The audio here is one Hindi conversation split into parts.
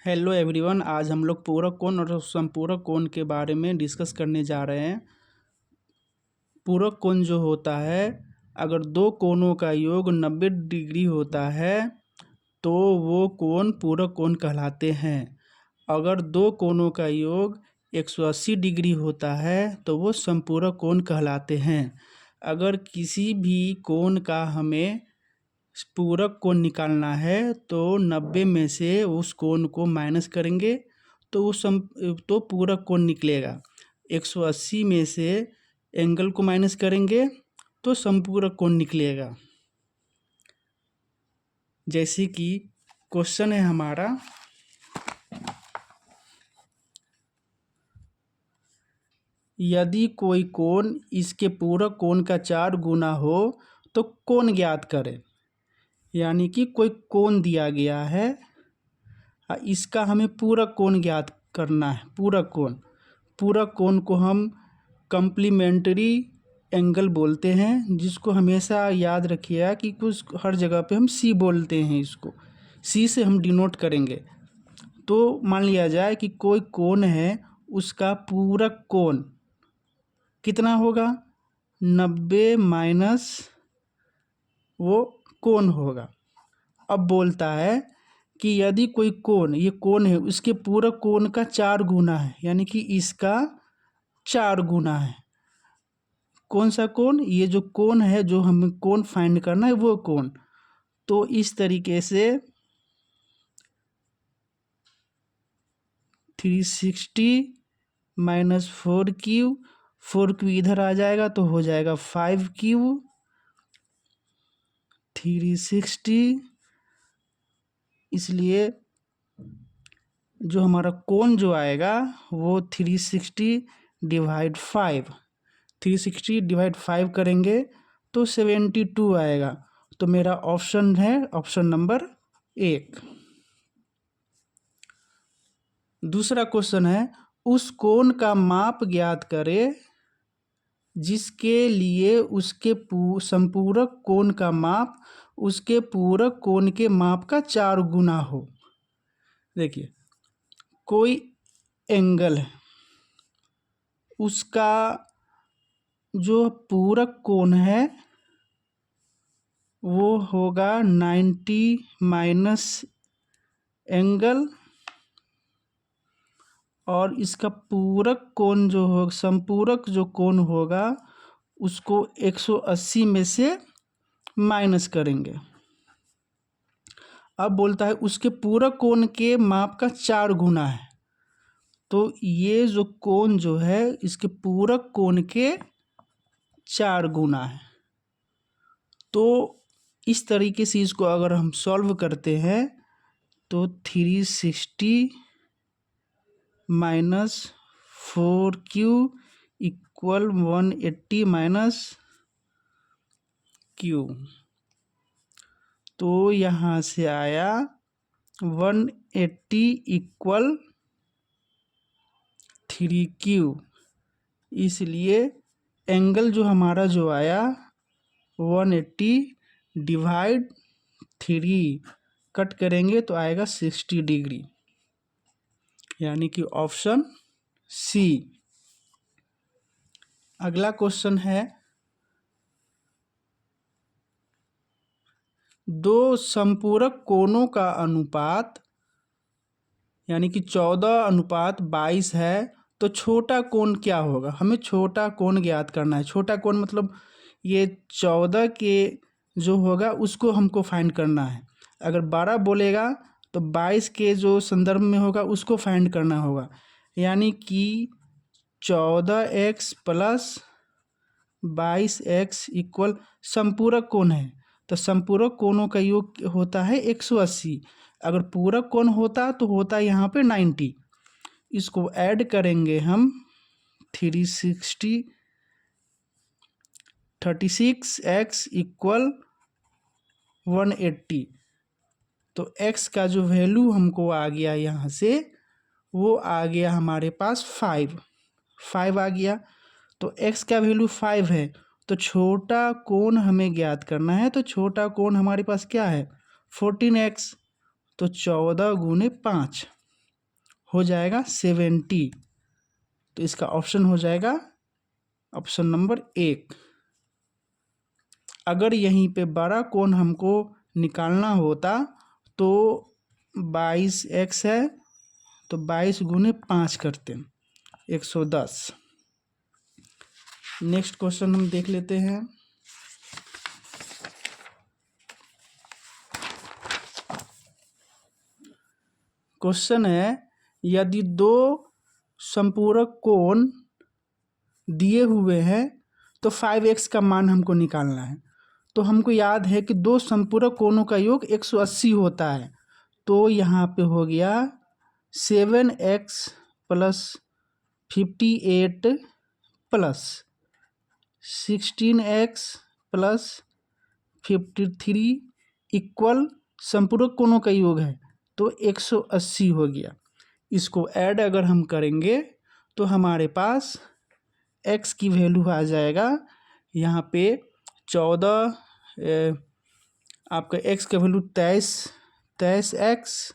हेलो एवरीवन, आज हम लोग पूरक कोण और समपूरक कोण के बारे में डिस्कस करने जा रहे हैं। पूरक कोण जो होता है, अगर दो कोणों का योग 90 डिग्री होता है तो वो कोण पूरक कोण कहलाते हैं। अगर दो कोणों का योग 180 डिग्री होता है तो वो समपूरक कोण कहलाते हैं। अगर किसी भी कोण का हमें पूरक कोण निकालना है तो 90 में से उस कोण को माइनस करेंगे तो पूरक कोण निकलेगा। 180 में से एंगल को माइनस करेंगे तो समपूरक कोण निकलेगा। जैसे कि क्वेश्चन है हमारा, यदि कोई कोण इसके पूरक कोण का 4 गुना हो तो कोण ज्ञात करें। यानी कि कोई कोण दिया गया है, इसका हमें पूरक कोण ज्ञात करना है। पूरक कोण को हम कम्प्लीमेंट्री एंगल बोलते हैं, जिसको हमेशा याद रखिएगा कि कुछ हर जगह पे हम सी बोलते हैं। इसको सी से हम डिनोट करेंगे। तो मान लिया जाए कि कोई कोण है, उसका पूरक कोण कितना होगा, 90 माइनस वो कोण होगा। अब बोलता है कि यदि कोई कोण, ये कोण है, उसके पूरक कोण का 4 गुना है, यानी कि इसका 4 गुना है। कौन सा कोण? ये जो कोण है, जो हमें कोण फाइंड करना है, वो कोण। तो इस तरीके से 360 माइनस 4 क्यू इधर आ जाएगा तो हो जाएगा 5 क्यू। 360, इसलिए जो हमारा कोण जो आएगा वो 360 डिवाइड 5, 360 डिवाइड 5 करेंगे तो 72 आएगा। तो मेरा ऑप्शन है ऑप्शन नंबर 1। दूसरा क्वेश्चन है, उस कोण का माप ज्ञात करें जिसके लिए उसके संपूरक कोण का माप उसके पूरक कोण के माप का 4 गुना हो। देखिए, कोई एंगल है, उसका जो पूरक कोण है वो होगा 90 माइनस एंगल, और इसका पूरक कोण जो हो, संपूरक जो कोण होगा, उसको 180 में से माइनस करेंगे। अब बोलता है उसके पूरक कोण के माप का 4 गुना है। तो ये जो कोण जो है, इसके पूरक कोण के 4 गुना है। तो इस तरीके से इसको अगर हम सॉल्व करते हैं तो 360 minus 4 Q equal 180 minus Q. तो यहाँ से आया 180 इक्वल 3Q। इसलिए एंगल जो हमारा जो आया 180 डिवाइड 3 कट करेंगे तो आएगा 60 डिग्री, यानी कि ऑप्शन सी। अगला क्वेश्चन है, दो संपूरक कोणों का अनुपात यानी कि 14:22 है, तो छोटा कोण क्या होगा? हमें छोटा कोण ज्ञात करना है। छोटा कोण मतलब ये 14 के जो होगा उसको हमको फाइंड करना है। अगर 12 बोलेगा तो 22 के जो संदर्भ में होगा उसको फाइंड करना होगा। यानी कि 14x प्लस 22x इक्वल संपूरक कोण है, तो संपूरक कोणों का योग होता है 180। अगर पूरक कोण होता तो होता यहाँ पे 90। इसको ऐड करेंगे हम 360 36x इक्वल 180। तो x का जो वैल्यू हमको आ गया यहाँ से, वो आ गया हमारे पास 5 आ गया। तो x का वैल्यू 5 है, तो छोटा कोण हमें ज्ञात करना है। तो छोटा कोण हमारे पास क्या है, 14x। तो 14 गुने 5, हो जाएगा 70। तो इसका ऑप्शन हो जाएगा ऑप्शन नंबर 1। अगर यहीं पे बड़ा कोण हमको निकालना होता तो 22x है, तो 22 गुने 5 करते 110। नेक्स्ट क्वेश्चन हम देख लेते हैं। क्वेश्चन है, यदि दो संपूरक कोण दिए हुए हैं तो 5x का मान हमको निकालना है। तो हमको याद है कि दो संपूरक कोणों का योग 180 होता है। तो यहाँ पे हो गया 7x plus 58 plus 16x plus 53 equal संपूरक कोणों का योग है तो 180 हो गया। इसको ऐड अगर हम करेंगे तो हमारे पास x की वैल्यू आ जाएगा यहाँ पे 14, आपका x का वैल्यू 23x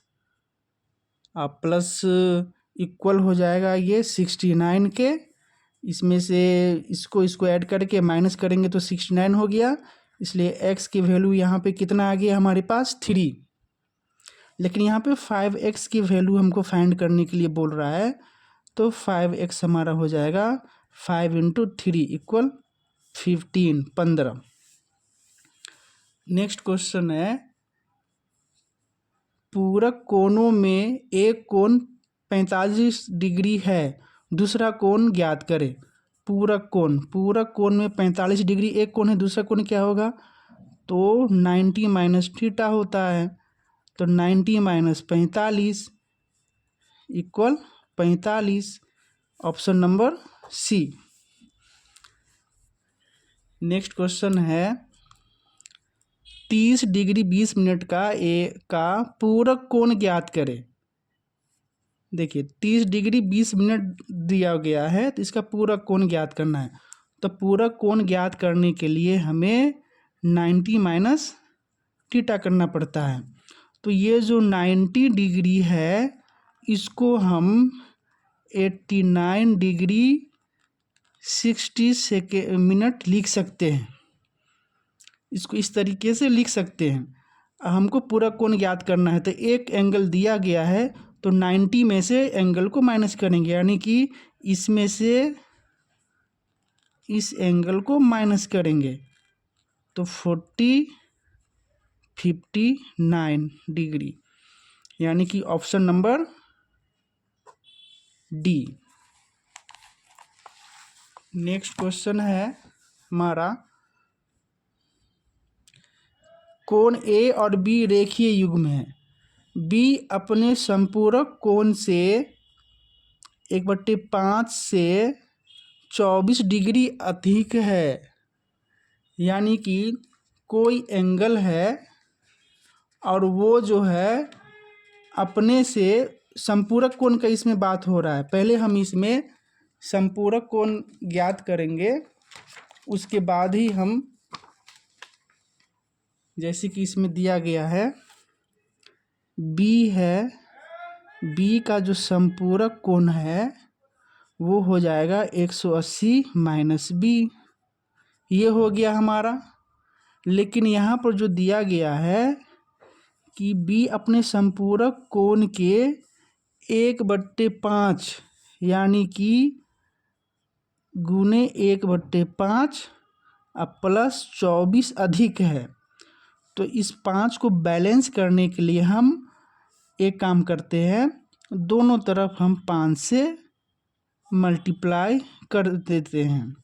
आप प्लस इक्वल हो जाएगा ये 69 के। इसमें से इसको ऐड करके माइनस करेंगे तो 69 हो गया। इसलिए x की वैल्यू यहाँ पे कितना आ गया हमारे पास 3। लेकिन यहाँ पे 5x की वैल्यू हमको फाइंड करने के लिए बोल रहा है। तो 5x हमारा हो जाएगा 5 × 3 इक्वल 15। नेक्स्ट क्वेश्चन है, पूरक कोणों में एक कोण 45 डिग्री है, दूसरा कोण ज्ञात करें। पूरक कोण में 45 डिग्री एक कोण है, दूसरा कोण क्या होगा? तो 90 माइनस थीटा होता है। तो 90 minus 45 equal 45, option number C. Next question है, 30 डिग्री 20 मिनट का पूरक कोण ज्ञात करें। देखिए 30 डिग्री 20 मिनट दिया गया है तो इसका पूरक कोण ज्ञात करना है। तो पूरक कोण ज्ञात करने के लिए हमें 90 माइनस थीटा करना पड़ता है। तो ये जो 90 डिग्री है इसको हम 89 डिग्री 60 मिनट लिख सकते हैं। इसको इस तरीके से लिख सकते हैं। हमको पूरक कोण ज्ञात करना है तो एक एंगल दिया गया है तो 90 में से एंगल को माइनस करेंगे, यानी कि इसमें से इस एंगल को माइनस करेंगे तो 59 डिग्री, यानी कि option number D. Next question है हमारा, कोण ए और बी रेखीय युग्म है। बी अपने संपूरक कोण से 1/5 से 24 डिग्री अधिक है, यानी कि कोई एंगल है और वो जो है अपने से संपूरक कोण का इसमें बात हो रहा है। पहले हम इसमें संपूरक कोण ज्ञात करेंगे, उसके बाद ही हम, जैसे कि इसमें दिया गया है बी है, बी का जो संपूरक कोण है वो हो जाएगा 180 माइनस बी, ये हो गया हमारा। लेकिन यहाँ पर जो दिया गया है कि बी अपने संपूरक कोण के 1/5 यानी कि गुने 1/5 प्लस 24 अधिक है। तो इस 5 को बैलेंस करने के लिए हम एक काम करते हैं, दोनों तरफ हम 5 से मल्टीप्लाई कर देते हैं।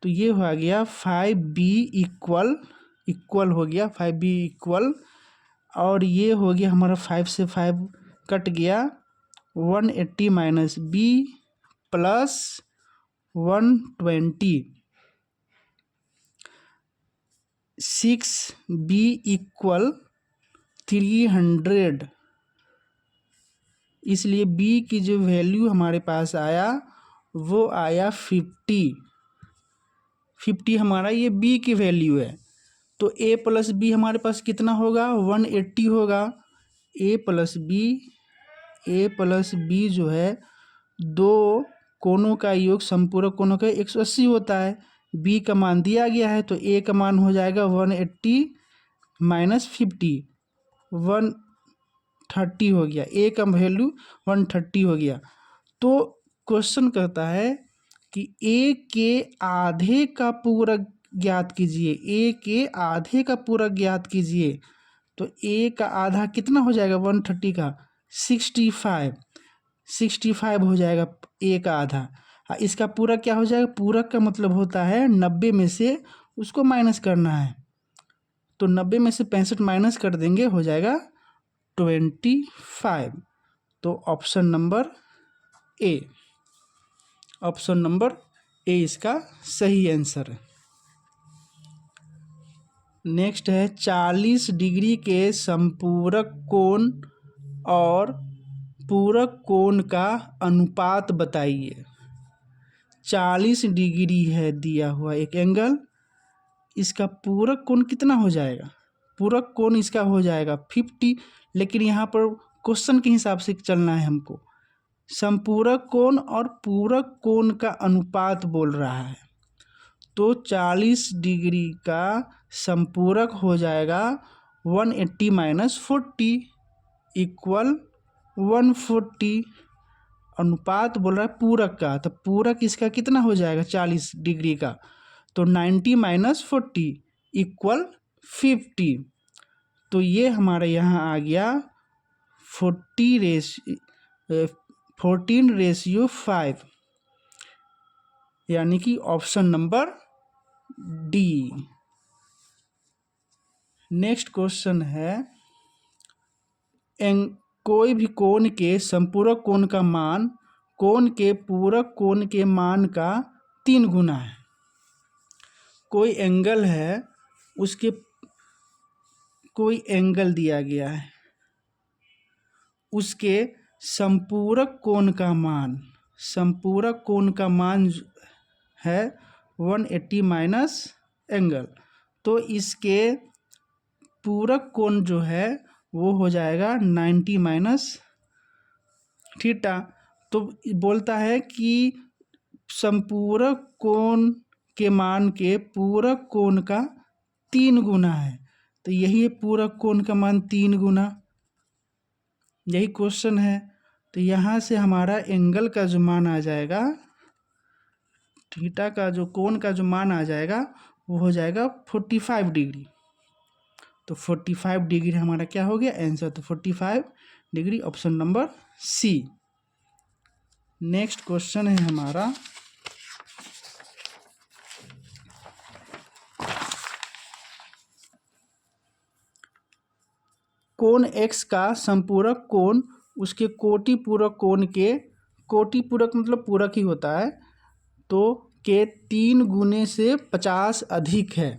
तो ये हो गया 5b इक्वल हो गया 5b इक्वल, और ये हो गया हमारा 5 से 5 कट गया 180 minus B plus 120, 6b equal 300। इसलिए b की जो वैल्यू हमारे पास आया वो आया 50 हमारा ये b की वैल्यू है। तो a प्लस बी हमारे पास कितना होगा 180 होगा। a plus B A plus B जो है दो कोनों का योग समपूरक कोनों का 180 होता है। बी का मान दिया गया है तो ए का मान हो जाएगा 180 माइनस 50, 130 हो गया। ए का वैल्यू 130 हो गया। तो क्वेश्चन कहता है कि ए के आधे का पूरक ज्ञात कीजिए, ए के आधे का पूरक ज्ञात कीजिए। तो ए का आधा कितना हो जाएगा 130 का 65 हो जाएगा ए का आधा। इसका पूरक क्या हो जाएगा, पूरक का मतलब होता है 90 में से उसको माइनस करना है। तो 90 में से 65 माइनस कर देंगे, हो जाएगा 25। तो option number A, option number A इसका सही आंसर है। नेक्स्ट है 40 डिग्री के संपूरक कोण और पूरक कोण का अनुपात बताइए। 40 डिग्री है दिया हुआ एक एंगल, इसका पूरक कोण कितना हो जाएगा, पूरक कोण इसका हो जाएगा 50। लेकिन यहाँ पर क्वेश्चन के हिसाब से चलना है हमको। संपूरक कोण और पूरक कोण का अनुपात बोल रहा है। तो 40 डिग्री का संपूरक हो जाएगा 180 माइनस 40 इक्वल 140। अनुपात बोल रहा है पूरक का, तो पूरक इसका कितना हो जाएगा 40 डिग्री का, तो 90 माइनस 40 इक्वल 50। तो ये हमारे यहाँ आ गया 14:5, यानी कि option number D. Next question है कोई भी कोण के संपूरक कोण का मान कोण के पूरक कोण के मान का 3 गुना है। कोई एंगल है, उसके कोई एंगल दिया गया है, उसके संपूरक कोण का मान, संपूरक कोण का मान है 180 माइनस एंगल। तो इसके पूरक कोण जो है वो हो जाएगा 90 माइनस थीटा। तो बोलता है कि संपूरक कोण के मान के पूरक कोण का 3 गुना है। तो यही है पूरक कोण का मान 3 गुना, यही क्वेश्चन है। तो यहाँ से हमारा एंगल का जो मान आ जाएगा, थीटा का जो कोण का जो मान आ जाएगा वो हो जाएगा 45 डिग्री। तो 45 डिग्री हमारा क्या हो गया आंसर, तो 45 degree option number C. Next question है हमारा कोण x का संपूरक कोण उसके कोटि पूरक कोण के, कोटि पूरक मतलब पूरक ही होता है, तो के 3 गुने से 50 अधिक है।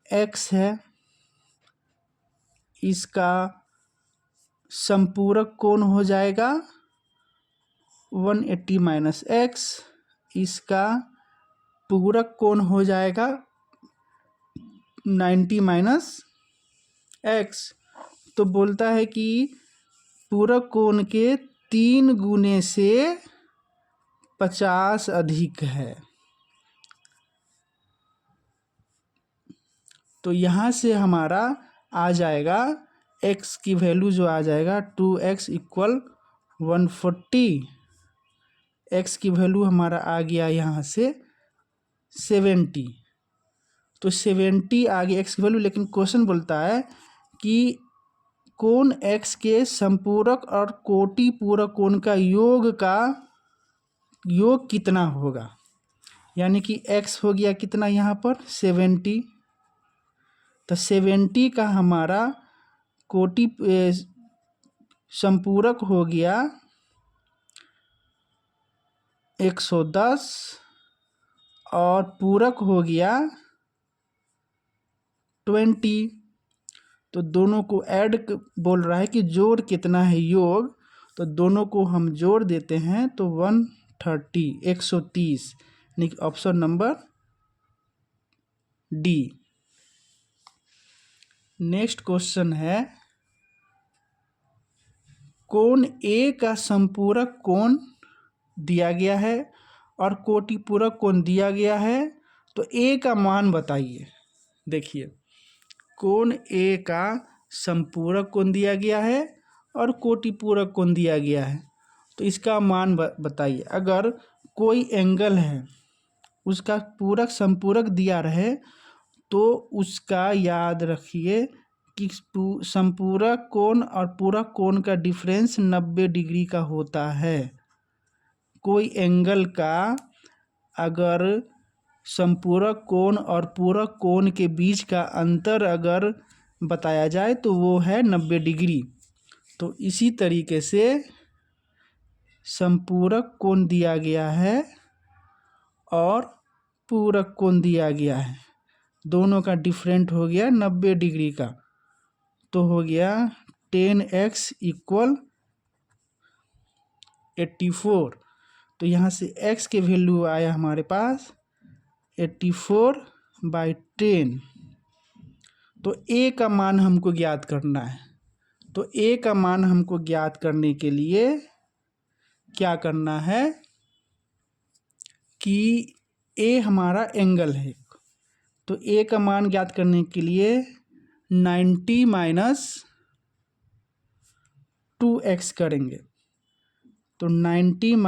x है, इसका संपूरक कोण हो जाएगा 180 माइनस एक्स, इसका पूरक कोण हो जाएगा 90 माइनस एक्स। तो बोलता है कि पूरक कोण के 3 गुने से 50 अधिक है। तो यहाँ से हमारा आ जाएगा x की वैल्यू जो आ जाएगा 2x इक्वल 140। x की वैल्यू हमारा आ गया यहाँ से 70। तो 70 आ गया x की वैल्यू। लेकिन क्वेश्चन बोलता है कि कोण x के संपूरक और कोटि पूरक कोण का योग कितना होगा, यानी कि x हो गया कितना यहाँ पर 70। तो 70 का हमारा कोटि संपूरक हो गया 110 और पूरक हो गया 20। तो दोनों को ऐड बोल रहा है कि जोड़ कितना है योग, तो दोनों को हम जोड़ देते हैं तो 130 यानी कि option number D. Next question है कोण ए का संपूरक कोण दिया गया है और कोटिपूरक कोण दिया गया है, तो ए का मान बताइए। देखिए, कोण ए का संपूरक कोण दिया गया है और कोटिपूरक कोण दिया गया है, तो इसका मान बताइए। अगर कोई एंगल है, उसका पूरक संपूरक दिया रहे, तो उसका याद रखिए कि संपूरक कोण और पूरक कोण का डिफरेंस 90 डिग्री का होता है। कोई एंगल का अगर संपूरक कोण और पूरक कोण के बीच का अंतर अगर बताया जाए तो वो है 90 डिग्री। तो इसी तरीके से संपूरक कोण दिया गया है और पूरक कोण दिया गया है, दोनों का डिफरेंट हो गया 90 डिग्री का, तो हो गया 10x = 84। तो यहाँ से x के वैल्यू आया हमारे पास 84/10। तो a का मान हमको ज्ञात करना है। तो a का मान हमको ज्ञात करने के लिए क्या करना है कि a हमारा एंगल है, तो a का मान ज्ञात करने के लिए 90 - 2x करेंगे। तो 90 -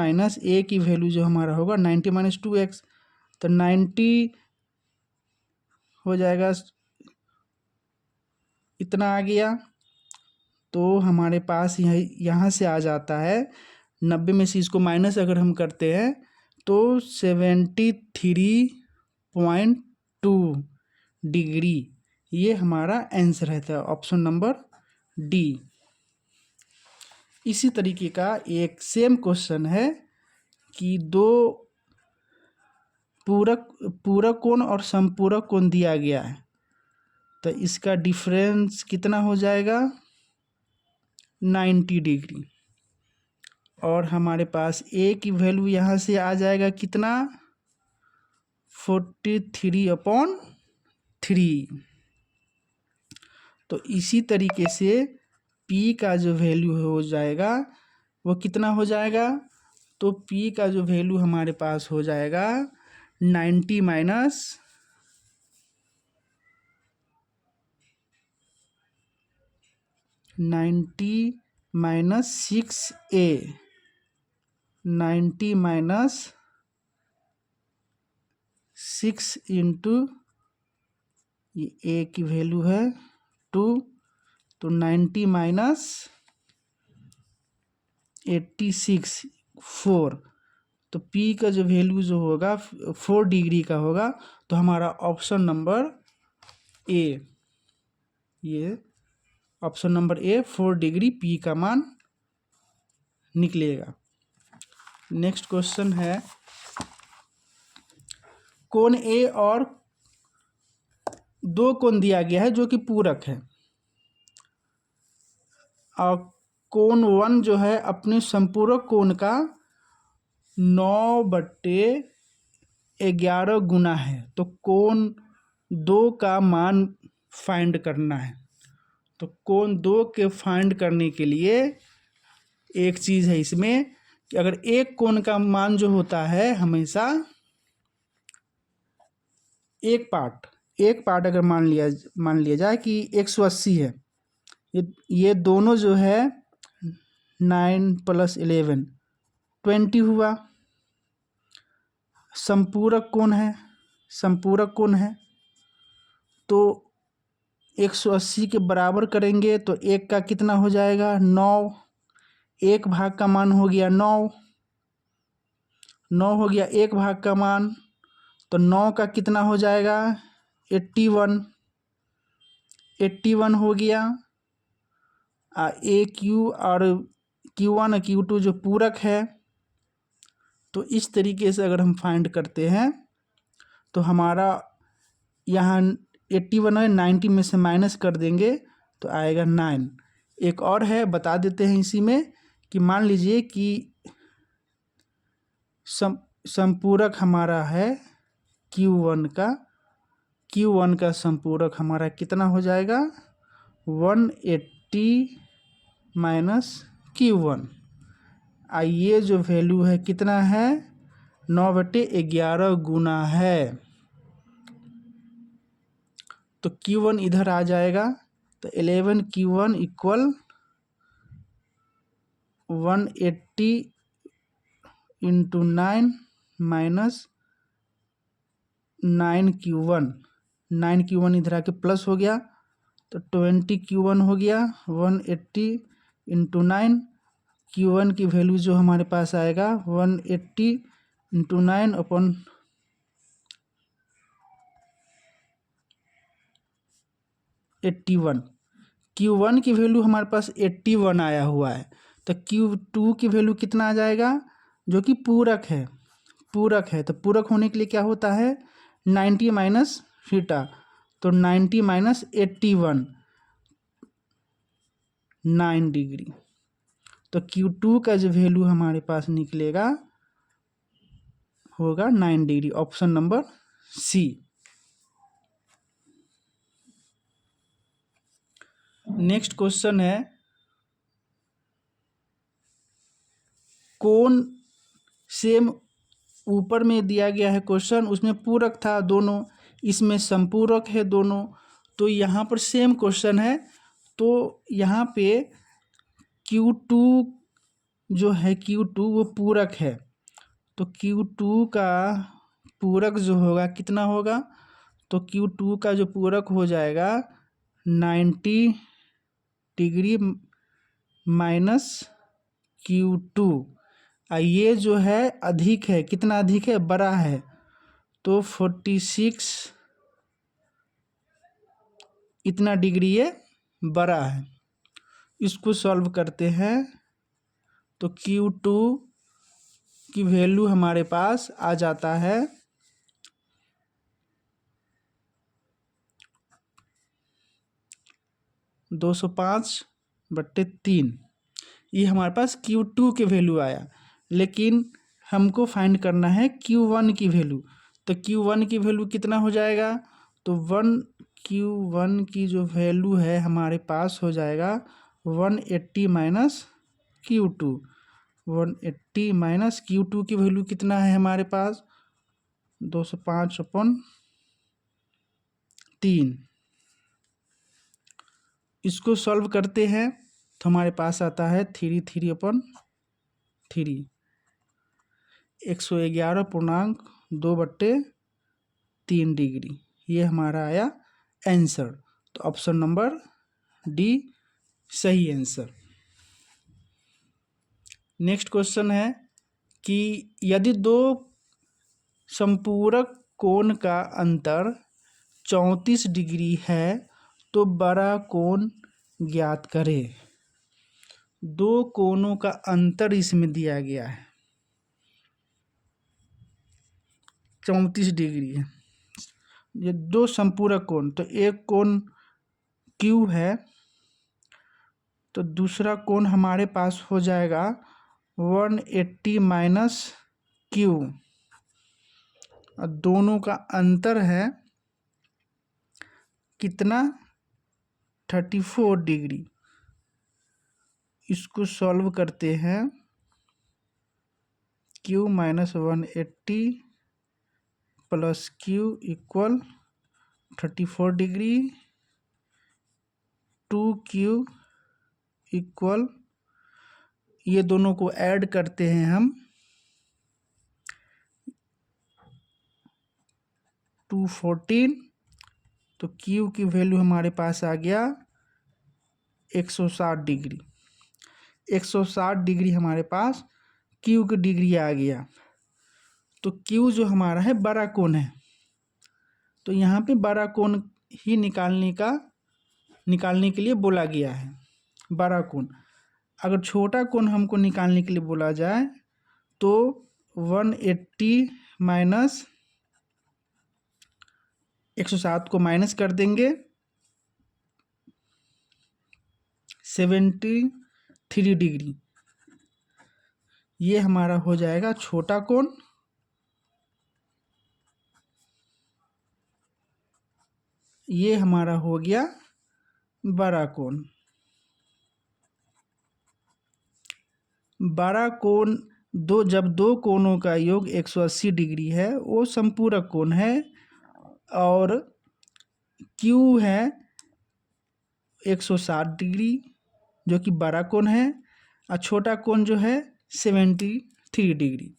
a की वैल्यू जो हमारा होगा 90 - 2x, तो 90 हो जाएगा, इतना आ गया। तो हमारे पास यहाँ से आ जाता है 90 में से इसको माइनस अगर हम करते हैं तो 73.2 डिग्री, ये हमारा आंसर रहता है, ऑप्शन नंबर डी। इसी तरीके का एक सेम क्वेश्चन है कि दो पूरक कोण और संपूरक कोण दिया गया है, तो इसका डिफरेंस कितना हो जाएगा 90 डिग्री। और हमारे पास a की वैल्यू यहाँ से आ जाएगा कितना 43/3। तो इसी तरीके से p का जो वैल्यू हो जाएगा वो कितना हो जाएगा, तो p का जो वैल्यू हमारे पास हो जाएगा 90 - 6a, 90 - 6 इंटू ये a की वैल्यू है 2, तो 90 - 86 4। तो p का जो वैल्यू जो होगा 4 डिग्री का होगा, तो हमारा ऑप्शन नंबर ए, ये option number A 4 degree p का मान निकलेगा। नेक्स्ट क्वेश्चन है, कोण ए और दो कोण दिया गया है जो कि पूरक है, और कोण 1 जो है अपने संपूरक कोण का 9/11 गुना है। तो कोण 2 का मान फाइंड करना है। तो कोण 2 के फाइंड करने के लिए एक चीज़ है इसमें कि अगर एक कोण का मान जो होता है हमेशा एक पार्ट अगर मान लिया जाए कि 180 है, ये दोनों जो है 9 + 11 20 हुआ। संपूरक कोण है, तो 180 के बराबर करेंगे तो एक का कितना हो जाएगा 9, एक भाग का मान हो गया 9 हो गया एक भाग का मान, तो 9 का कितना हो जाएगा 81 हो गया। AQ और Q1 और Q2 जो पूरक है, तो इस तरीके से अगर हम फाइंड करते हैं तो हमारा यहाँ 81 है, 90 में से माइनस कर देंगे तो आएगा 9। एक और है, बता देते हैं इसी में कि मान लीजिए कि संपूरक हमारा है Q1 का संपूरक हमारा कितना हो जाएगा 180 - Q1। ये जो वैल्यू है कितना है, 9/11 गुना है। तो Q1 इधर आ जाएगा, तो 11 Q1 equal 180 into 9 minus 9Q1। 9Q1 इधर आके प्लस हो गया, तो 20Q1 हो गया। 180 इंटू 9, Q1 की वैल्यू जो हमारे पास आएगा 180 इंटू 9 अपन 81। Q1 की वैल्यू हमारे पास 81 आया हुआ है, तो Q2 की वैल्यू कितना आ जाएगा, जो कि पूरक है। पूरक है तो पूरक होने के लिए क्या होता है, 90 माइनस थीटा। तो 90 माइनस 81, 9 डिग्री। तो Q2 का जो वैल्यू हमारे पास निकलेगा होगा 9 degree, option number C. Next question है, कोण सेम ऊपर में दिया गया है क्वेश्चन, उसमें पूरक था दोनों, इसमें समपूरक है दोनों। तो यहाँ पर सेम क्वेश्चन है, तो यहाँ पे Q2 जो है, Q2 वो पूरक है। तो Q2 का पूरक जो होगा कितना होगा, तो Q2 का जो पूरक हो जाएगा 90 डिग्री माइनस Q2। ये जो है अधिक है, कितना अधिक है, बड़ा है। तो 46 इतना डिग्री ये बड़ा है। इसको सॉल्व करते हैं, तो Q2 की वैल्यू हमारे पास आ जाता है 205/3। ये हमारे पास Q2 की वैल्यू आया, लेकिन हमको फाइंड करना है Q1 की वैल्यू। तो Q1 की वैल्यू कितना हो जाएगा, तो Q1 की जो वैल्यू है हमारे पास हो जाएगा 180 माइनस Q2। 180 माइनस Q2 की वैल्यू कितना है हमारे पास, 205/3। इसको सॉल्व करते हैं, तो हमारे पास आता है 3/3 111.2/3 डिग्री। ये हमारा आया आंसर। तो ऑप्शन नंबर डी सही आंसर। नेक्स्ट क्वेश्चन है कि यदि दो संपूरक कोण का अंतर 34 डिग्री है तो बड़ा कोण ज्ञात करें। दो कोणों का अंतर इसमें दिया गया है, 34 डिग्री है। ये दो संपूरक कोण, तो एक कोण Q है, तो दूसरा कोण हमारे पास हो जाएगा 180 माइनस Q, और दोनों का अंतर है कितना, 34 डिग्री। इसको सॉल्व करते हैं, Q minus 180 plus Q equal 34 degree, 2Q equal, ये दोनों को ऐड करते हैं हम, 214। तो Q की वैल्यू हमारे पास आ गया 160 डिग्री। 160 डिग्री हमारे पास Q की डिग्री आ गया। तो Q जो हमारा है बड़ा कोण है, तो यहाँ पे बड़ा कोण ही निकालने के लिए बोला गया है, बड़ा कोण। अगर छोटा कोण हमको निकालने के लिए बोला जाए तो 180 माइनस 160 को माइनस कर देंगे, 73 डिग्री। ये हमारा हो जाएगा छोटा कोण, ये हमारा हो गया बड़ा कोण। बड़ा कोण जब दो कोणों का योग 180 डिग्री है वो संपूरक कोण है, और Q है 160 डिग्री जो कि बड़ा कोण है, और छोटा कोण जो है 73 डिग्री।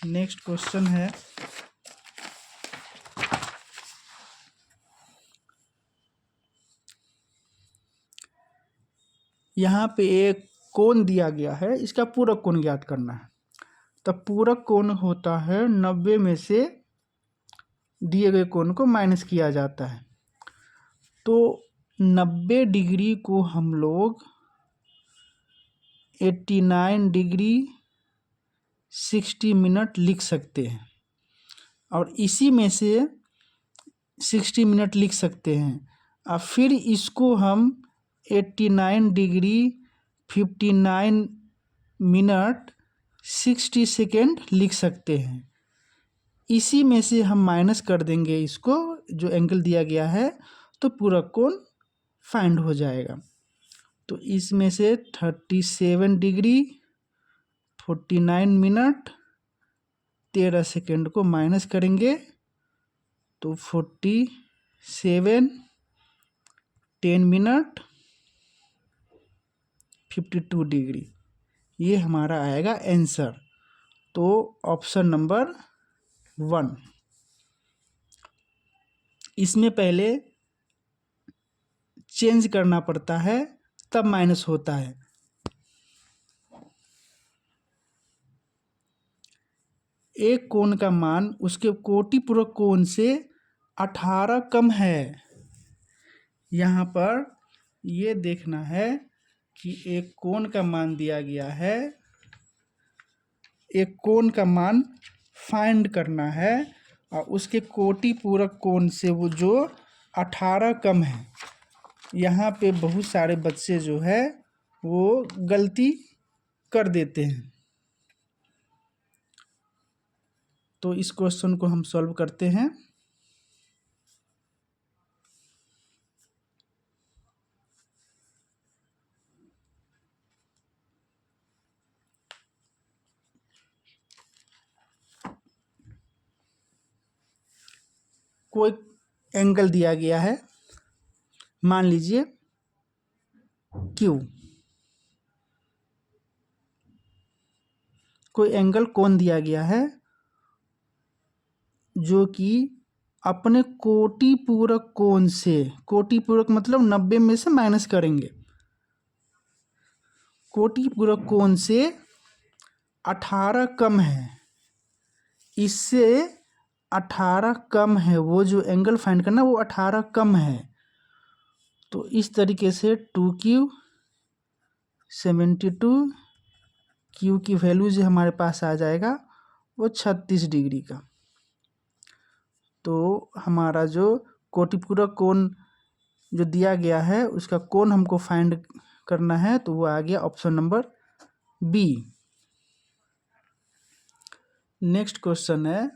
नेक्स्ट क्वेश्चन है, यहाँ पे एक कोण दिया गया है, इसका पूरक कोण ज्ञात करना है। तो पूरक कोण होता है 90 में से दिए गए कोण को माइनस किया जाता है। तो 90 डिग्री को हम लोग 89 डिग्री 60 मिनट लिख सकते हैं, और इसी में से 60 मिनट लिख सकते हैं, और फिर इसको हम 89 डिग्री 59 मिनट 60 सेकेंड लिख सकते हैं। इसी में से हम माइनस कर देंगे इसको, जो एंगल दिया गया है, तो पूरक कोण फाइंड हो जाएगा। तो इसमें से 37 डिग्री 49 मिनट 13 सेकेंड को माइनस करेंगे तो 47 10 मिनट 52 डिग्री, ये हमारा आएगा आंसर। तो ऑप्शन नंबर 1। इसमें पहले चेंज करना पड़ता है तब माइनस होता है। एक कोण का मान उसके कोटिपूरक कोण से 18 कम है। यहाँ पर ये देखना है कि एक कोण का मान दिया गया है, एक कोण का मान फाइंड करना है, और उसके कोटिपूरक कोण से वो जो 18 कम है। यहाँ पे बहुत सारे बच्चे जो है वो गलती कर देते हैं। तो इस क्वेश्चन को हम सॉल्व करते हैं। कोई एंगल दिया गया है, मान लीजिए Q। कोई एंगल कोण दिया गया है जो कि अपने कोटिपूरक कोण से, कोटिपूरक मतलब 90 में से माइनस करेंगे, कोटिपूरक कोण से 18 कम है। इससे 18 कम है, वो जो एंगल फाइंड करना वो 18 कम है। तो इस तरीके से 2Q 72, Q की वैल्यू जो हमारे पास आ जाएगा वो 36 डिग्री का। तो हमारा जो कोटिपूरक कोण जो दिया गया है उसका कोण हमको फाइंड करना है, तो वो आ गया option number B. Next question है,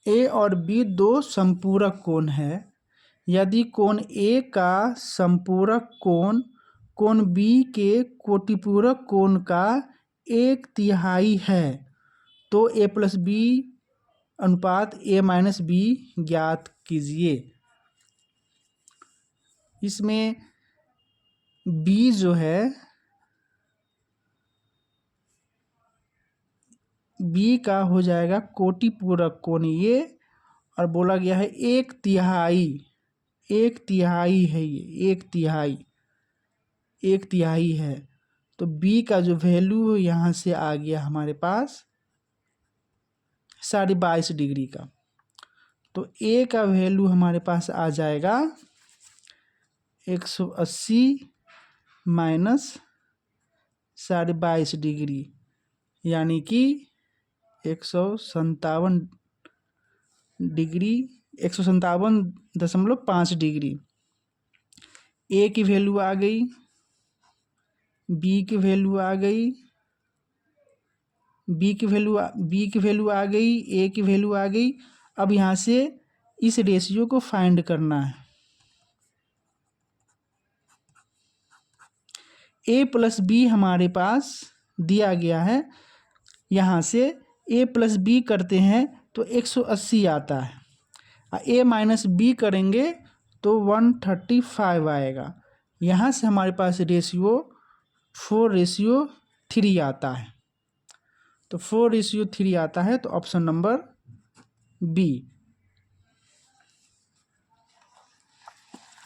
ए और बी दो संपूरक कोण है। यदि कोण ए का संपूरक कोण कोण बी के कोटिपूरक कोण का 1/3 है, तो ए प्लस बी अनुपात ए माइनस बी ज्ञात कीजिए। इसमें बी जो है, बी का हो जाएगा कोटिपूरक कोण ये, और बोला गया है 1/3, 1/3 है ये, 1/3, 1/3 है। तो बी का जो वैल्यू यहाँ से आ गया हमारे पास 22.5 डिग्री का। तो ए का वैल्यू हमारे पास आ जाएगा 180 माइनस 22.5 डिग्री, यानी कि 157 डिग्री, 157.5 डिग्री। ए की वैल्यू आ गई, बी की वैल्यू आ गई, बी की वैल्यू आ गई, ए की वैल्यू आ गई। अब यहाँ से इस रेशियो को फाइंड करना है। ए प्लस बी हमारे पास दिया गया है, यहाँ से ए प्लस बी करते हैं तो 180 आता है, ए माइनस बी करेंगे तो 135 आएगा। यहाँ से हमारे पास रेशियो 4:3 आता है, तो 4:3 आता है, तो option number B.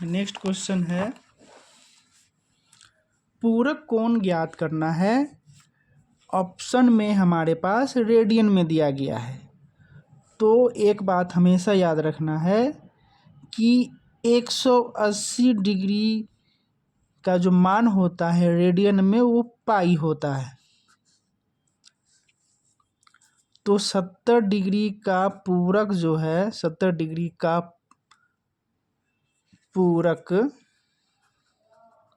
Next question है, पूरक कोण ज्ञात करना है। ऑप्शन में हमारे पास रेडियन में दिया गया है, तो एक बात हमेशा याद रखना है कि 180 डिग्री का जो मान होता है रेडियन में वो पाई होता है। तो 70 डिग्री का पूरक जो है, 70 डिग्री का पूरक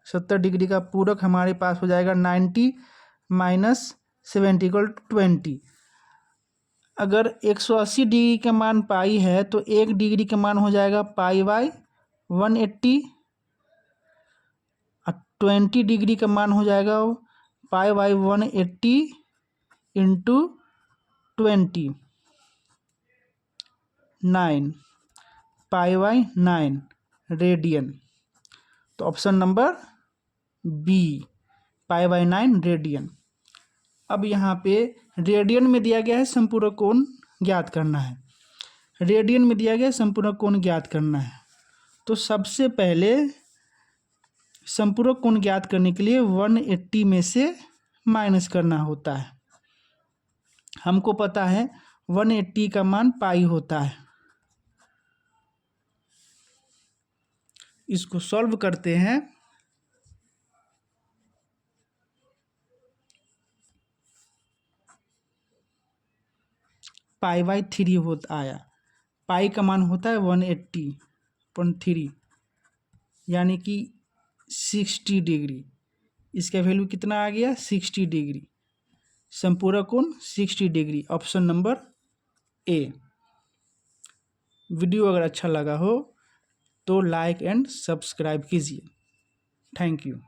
70 डिग्री का पूरक हमारे पास हो जाएगा 90 माइनस 70 इक्वल 20। अगर 180 डिग्री का मान पाई है तो 1 डिग्री का मान हो जाएगा पाई बाई 180, और 20 डिग्री का मान हो जाएगा pi by 180 into 20, 9 pi by 9 radian. तो option number B, pi by 9 radian. अब यहाँ पे रेडियन में दिया गया है संपूरक कोण ज्ञात करना है, रेडियन में दिया गया है संपूरक कोण ज्ञात करना है। तो सबसे पहले संपूरक कोण ज्ञात करने के लिए 180 में से माइनस करना होता है। हमको पता है 180 का मान पाई होता है। इसको सॉल्व करते हैं। पाई बाई 3 होता आया, पाई का मान होता है 180/3, यानी कि 60 डिग्री। इसका वैल्यू कितना आ गया, 60 डिग्री। संपूरक कोण 60 degree, option number A. Video अगर अच्छा लगा हो तो लाइक एंड सब्सक्राइब कीजिए। Thank you.